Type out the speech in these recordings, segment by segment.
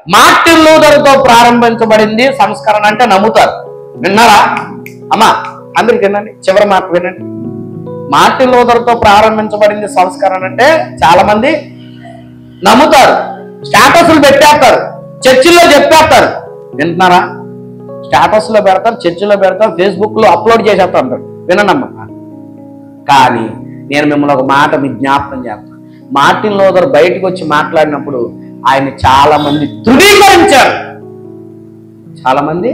Martin లూథర్తో ప్రారంభించబడింది సంస్కరణ అంటే నమ్ముతారు. విన్నారా అమ్మా? అందరికి వినండి, చివరి మాట వినండి. మార్టిన్ లూథర్తో ప్రారంభించబడింది సంస్కరణ అంటే చాలా మంది నమ్ముతారు, స్టేటస్లు పెట్టేస్తారు, చర్చిల్లో చెప్పేస్తారు. వింటున్నారా? స్టేటస్లో పెడతారు, చర్చిలో పెడతారు, ఫేస్బుక్లో అప్లోడ్ చేసేస్తారు. వినండమ్మా. కానీ నేను మిమ్మల్ని ఒక మాట మీ జ్ఞాపకం చేస్తాను. మార్టిన్ లూథర్ బయటకు వచ్చి మాట్లాడినప్పుడు ఆయన చాలా మంది ధృవీకరించారు. చాలా మంది,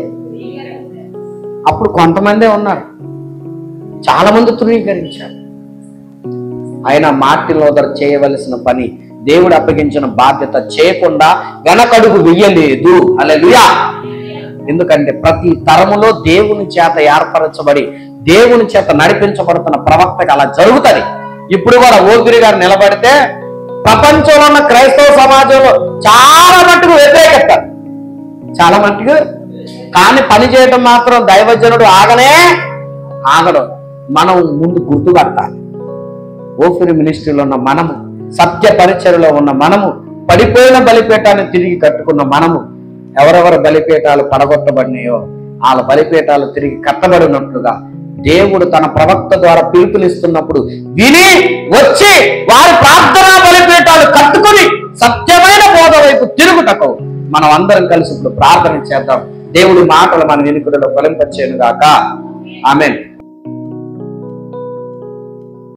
అప్పుడు కొంతమందే ఉన్నారు, చాలా మంది ధృవీకరించారు. ఆయన మార్టిన్ లూథర్ చేయవలసిన పని, దేవుడు అప్పగించిన బాధ్యత చేయకుండా వెనకడుగు వెయ్యలేదు. హల్లెలూయా. ఎందుకంటే ప్రతి తరములో దేవుని చేత ఏర్పరచబడి దేవుని చేత నడిపించబడుతున్న ప్రవక్తకు అలా జరుగుతుంది. ఇప్పుడు కూడా ఓగిరి గారు నిలబడితే ప్రపంచంలో ఉన్న క్రైస్తవ సమాజంలో చాలా మట్టుకు వ్యతిరేకిస్తారు, చాలా మట్టుకు. కానీ పని చేయడం మాత్రం దైవజనుడు ఆగడం. మనం ముందు గుర్తుపట్టాలి. ఓఫిరి మినిస్ట్రీలో ఉన్న మనము, సత్య పరిచర్యలో ఉన్న మనము, పడిపోయిన బలిపీఠాన్ని తిరిగి కట్టుకున్న మనము, ఎవరెవరు బలిపీఠాలు పడగొట్టబడినాయో వాళ్ళ బలిపీఠాలు తిరిగి కట్టబడినట్లుగా దేవుడు తన ప్రవక్త ద్వారా పిలుపునిస్తున్నప్పుడు విని వచ్చి వారి ప్రార్థనా బలిపీఠాలు కట్టుకుని సత్యమైన బోధ వైపు తిరుగుటకు మనం అందరం కలిసి ఇప్పుడు ప్రార్థన చేద్దాం. దేవుడి మాటలు మన వెనుకలో ఫలింపచేయును గాక. ఆమేన్.